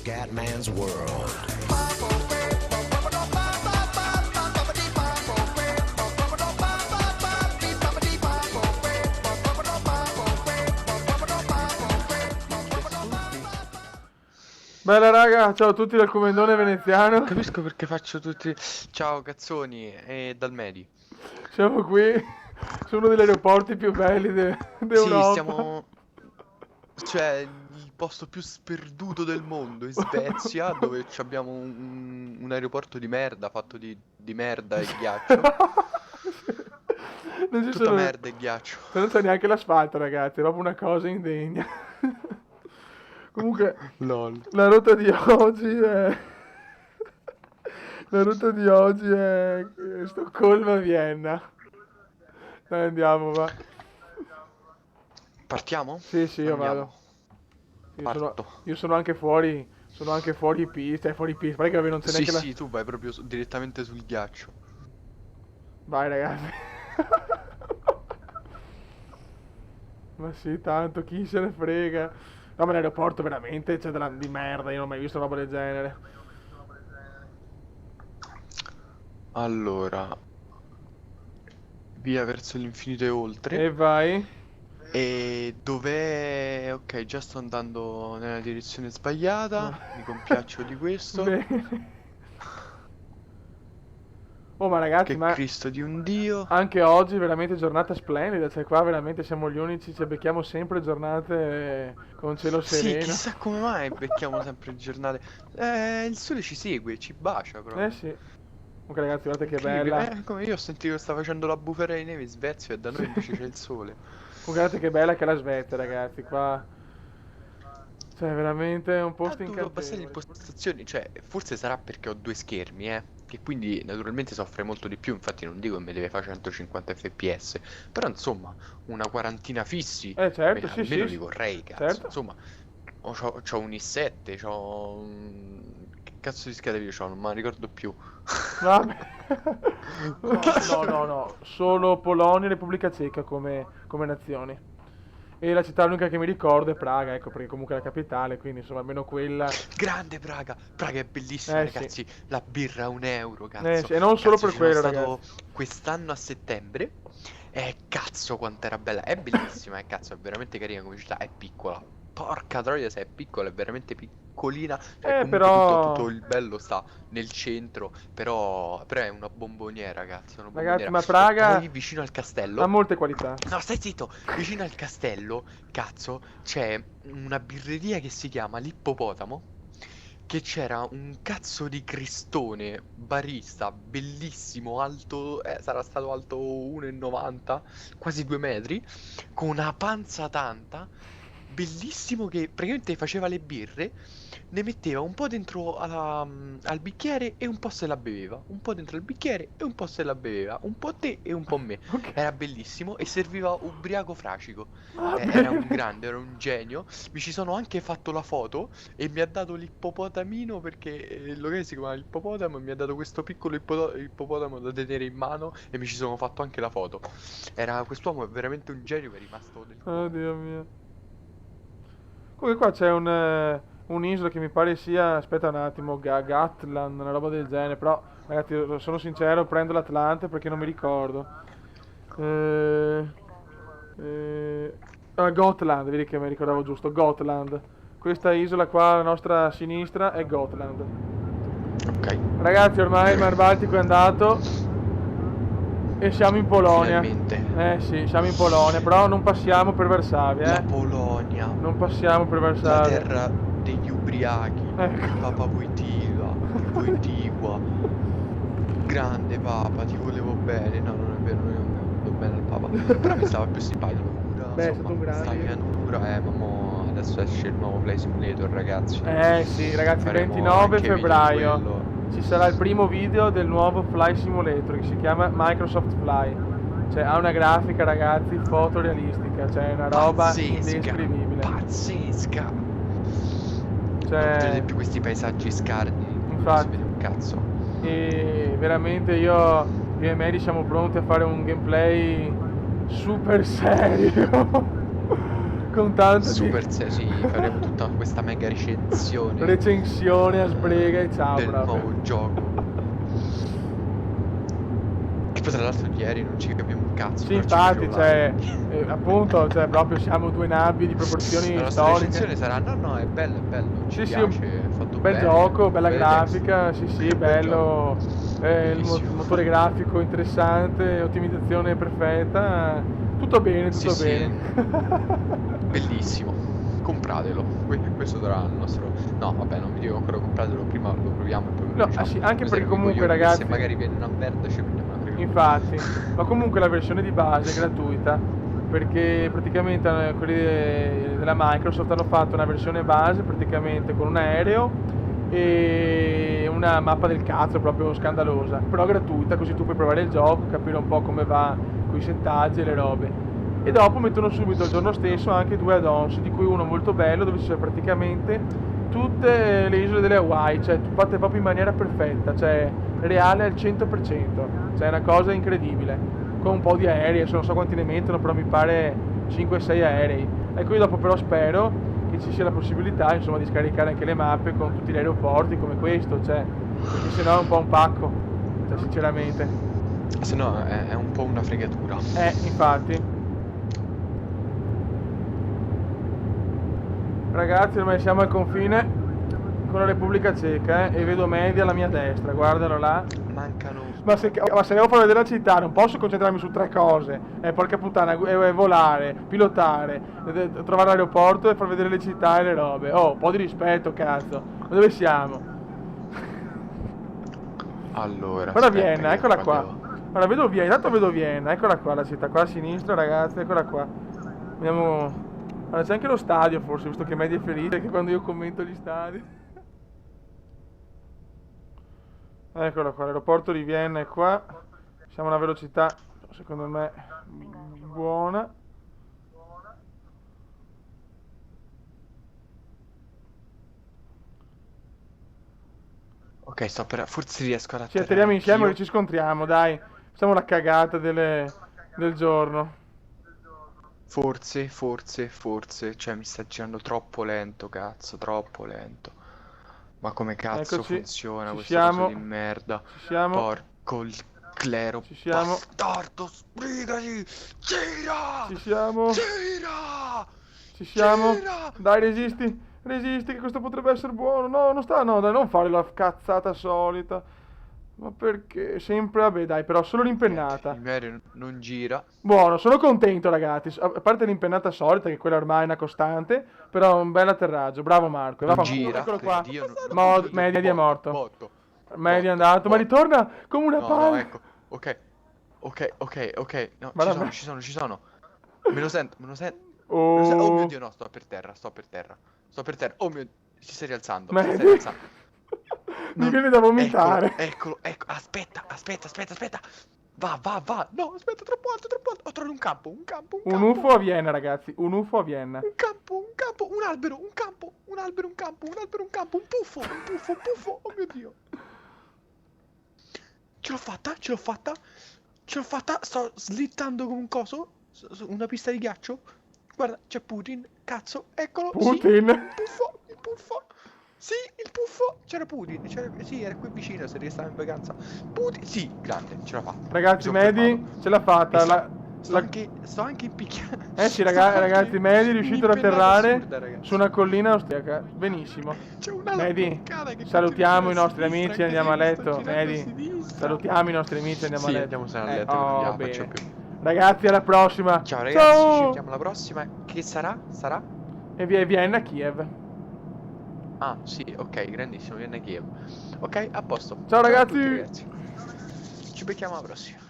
Scatman's World. Bella raga, ciao a tutti dal Comendone veneziano. Non capisco perché faccio tutti... Ciao cazzoni, e dal Medi. Siamo qui su uno degli aeroporti più belli Sì, d'Europa. stiamo... Cioè, il posto più sperduto del mondo, in Svezia, dove abbiamo un aeroporto di merda, fatto di merda e ghiaccio. Non ci Tutta sono... merda e ghiaccio. Non c'è neanche l'asfalto ragazzi, è proprio una cosa indegna. Comunque, LOL. la rotta di oggi è... La rotta di oggi è Stoccolma-Vienna. Dai, andiamo, va. Partiamo? Sì, sì, io Andiamo. vado. Io sono, Parto. io sono anche fuori pista, fuori pista. Guarda che non c'è Sì, neanche la... sì, tu vai proprio direttamente sul ghiaccio. Vai ragazzi. Ma sì, tanto, chi se ne frega. No, ma l'aeroporto veramente c'è di merda, io non ho mai visto una roba del genere. Allora, via verso l'infinito e oltre. E vai. E dov'è? Ok, già sto andando nella direzione sbagliata. Ma... Mi compiaccio di questo. Bene. Oh, ma ragazzi, Che ma Cristo di un Dio. anche oggi veramente giornata splendida, cioè qua veramente siamo gli unici, ci becchiamo sempre giornate con cielo Sì, sereno. chissà come mai becchiamo sempre il giornale. Il sole ci segue, ci bacia Eh proprio. sì. Comunque ragazzi, guardate che Incredibile. bella. Come io ho sentito che sta facendo la bufera di neve in Svezia e da noi invece c'è il sole. Comunque guardate che bella che è la Svezia, ragazzi, qua. Cioè, veramente è un Ha posto dovuto abbassare le incantevole. impostazioni, cioè, forse sarà perché ho due schermi, che quindi naturalmente soffre molto di più, infatti non dico che mi deve fare 150 fps, però insomma, una quarantina fissi, Certo, sì, almeno sì, li vorrei, cazzo, certo. insomma, c'ho un i7, che cazzo di scheda video c'ho, non me la ricordo più. Vabbè. No, no, no, no. Solo Polonia e Repubblica Ceca come nazioni. E la città l'unica che mi ricordo è Praga, ecco, perché comunque è la capitale, quindi insomma almeno quella. Grande Praga! Praga è bellissima, Eh sì. ragazzi. La birra a €1, Eh cazzo. sì, e non solo Cazzo, per ci sono quello, ragazzi. stato quest'anno a settembre. E cazzo, quant'era bella. È bellissima, cazzo, è veramente carina come città. È piccola. Porca troia, se è piccola, è veramente piccolina. Cioè, comunque tutto Però, il bello sta nel centro. Però è una bomboniera, cazzo, una ragazzi, bomboniera. ma E Praga poi vicino al ha castello. molte qualità. No, stai zitto! Vicino al castello, cazzo, c'è una birreria che si chiama L'Ippopotamo. Che c'era un cazzo di cristone barista bellissimo, alto, sarà stato alto 1,90, quasi 2 metri, con una panza tanta, bellissimo che praticamente faceva le birre, ne metteva un po' dentro al bicchiere e un po' se la beveva, un po' dentro al bicchiere e un po' se la beveva, un po' a te e un po' a me. Ok. Era bellissimo e serviva ubriaco fracico. Va Era un bene. grande, era un genio. Mi ci sono anche fatto la foto e mi ha dato l'ippopotamino perché il locale si chiama Ippopotamo e mi ha dato questo piccolo ippopotamo da tenere in mano e mi ci sono fatto anche la foto. Quest'uomo è veramente un genio, mi è rimasto del Oh cuore. Dio mio. Comunque qua c'è un'isola che mi pare sia, aspetta un attimo, Gatland, una roba del genere, però ragazzi, sono sincero, prendo l'Atlante perché non mi ricordo. Eh, Gotland, vedi che mi ricordavo giusto, Gotland. Questa isola qua alla nostra sinistra è Gotland. Ok, Ragazzi, ormai il Mar Baltico è andato e siamo in Polonia. finalmente. Eh sì, siamo in Polonia, però non passiamo per Varsavia, La Polonia, Non passiamo per la Varsavia. terra degli ubriachi, Ecco. di Papa Wojtyła. Grande Papa, ti volevo bene. No, non è vero, non ho voluto bene al Papa. Però mi stava più simpatico. Beh, è Insomma, stato un sta grande. pianura, ma mo adesso esce il nuovo Play Simulator, ragazzi. Sì, ragazzi, Faremo 29 anche video di febbraio quello. ci sarà il primo video del nuovo Fly Simulator che si chiama Microsoft Fly. Cioè, ha una grafica, ragazzi, fotorealistica, cioè è una roba indescrivibile. Pazzesca. Non Cioè, vedrete più questi paesaggi scarni. Non si infatti, vede un cazzo. e veramente io e Mary siamo pronti a fare un gameplay super serio. con tanto Sì, faremo tutta questa mega recensione recensione a sbrega e ciao del proprio. nuovo gioco. Che poi tra l'altro di ieri non ci capiamo un cazzo, Sì, però ci infatti, piacevo cioè, là. appunto, cioè, proprio siamo due nabbi di La proporzioni nostra recensione storiche. sarà: no, è bello, ci Sì, sì, piace, è un fatto bel bene, gioco, bella belle text. grafica, sì, sì, Bel gioco, bello, il bellissimo. motore grafico interessante, ottimizzazione perfetta, tutto bene, Sì, tutto sì, bene. bellissimo. Compratelo. Questo sarà il nostro. No, vabbè, non vi dico ancora compratelo, prima lo proviamo e poi ve lo No, diciamo. sì, anche Noi perché saremo i comunque, coglioni che se ragazzi, magari viene una merda ci prendiamo una frega. infatti, ma comunque la versione di base è gratuita, perché praticamente quelli della Microsoft hanno fatto una versione base praticamente con un aereo e una mappa del cazzo proprio scandalosa, però gratuita, così tu puoi provare il gioco, capire un po' come va con i settaggi e le robe. E dopo mettono subito il giorno stesso anche due add-ons, di cui uno molto bello dove c'è praticamente tutte le isole delle Hawaii, cioè fatte proprio in maniera perfetta, cioè reale al 100%, cioè è una cosa incredibile, con un po' di aerei, adesso non so quanti ne mettono, però mi pare 5-6 aerei. Ecco, io dopo però spero che ci sia la possibilità, insomma, di scaricare anche le mappe con tutti gli aeroporti come questo, cioè, perché sennò è un po' un pacco, cioè sinceramente. Se no è un po' una fregatura. Infatti. Ragazzi, ormai siamo al confine con la Repubblica Ceca, e vedo Media alla mia destra, guardalo là. Mancano. Ma se devo far vedere la città non posso concentrarmi su tre cose. Porca puttana, volare, pilotare, trovare l'aeroporto e far vedere le città e le robe. Oh, un po' di rispetto, cazzo. Ma dove siamo? Allora, Guarda aspetta Vienna, che eccola qua qua. devo. Allora, vedo Vienna, intanto vedo Vienna, eccola qua la città, qua a sinistra, ragazzi, eccola qua. Andiamo. Allora, c'è anche lo stadio, forse, visto che Media è felice, che quando io commento gli stadi. Eccola qua, l'aeroporto di Vienna è qua. Siamo a una velocità, secondo me, buona. Ok, forse riesco ad Ci atterrare atterriamo insieme e anch'io. ci scontriamo, dai. Facciamo la cagata del giorno. Forse. Cioè, mi sta girando troppo lento, cazzo, troppo lento. Ma come cazzo Eccoci, funziona ci questo coso siamo, di merda? ci siamo, Porco il clero ci siamo, bastardo, sbrigati! Gira! ci siamo, Gira! ci siamo. Gira! Dai, resisti, resisti, che questo potrebbe essere buono. No, non sta, no, dai, non fare la cazzata solita. Ma perché? Sempre, vabbè, dai, però solo Niente, l'impennata. il mio aereo non gira. Buono, sono contento, ragazzi. A parte l'impennata solita, che quella ormai è una costante, però un bel atterraggio. Bravo Marco. E Non vaffanculo, gira, eccolo per qua. Dio, non gira. Media è Botto, morto. botto, Media è botto, andato, ma botto. ritorna come una No, palla. ecco. Ok. No, Guarda me. ci sono. Me lo sento, me lo sento. Oh mio Oh, Dio, no, sto per terra. Oh mio Dio, si sta rialzando, si sta Media. rialzando. Mi Non. viene da vomitare. Eccolo. Aspetta. Va. No, aspetta, troppo alto. Ho trovato un campo. Un UFO a Vienna, ragazzi. Un UFO a Vienna. Un campo, un albero, un campo. Un puffo. Oh mio Dio. Ce l'ho fatta. Sto slittando come un coso. Su una pista di ghiaccio. Guarda, c'è Putin. Cazzo, eccolo. Putin. Sì, il puffo. Sì, il puffo. C'era Putin. Sì, era qui vicino. Se stava in vacanza. Putin. Sì, grande, ce l'ho fatta. Ragazzi, Mi sono Medi, fermato. ce l'ha fatta. Sto anche impicchiando. Sì, ragazzi, Medi è riuscito ad Un'impennata atterrare assurda, su ragazzi. una collina austriaca. Benissimo. C'è una Medi, lampadana che continua a salutiamo girare i a nostri sinistra, amici e anche se andiamo a io mi sto letto. girando a Medi, sinistra. salutiamo i nostri amici e andiamo a Sì, letto. andiamo a letto che non gliela faccio Bene. più. Ragazzi, alla prossima. Ciao ragazzi, ci Ciao! vediamo alla prossima. Che sarà? E via Vienna, Kiev. Ah, sì, ok, grandissimo, viene Kiev. Ok, a posto. Ciao Ciao a tutti ragazzi! ragazzi. Ci becchiamo alla prossima.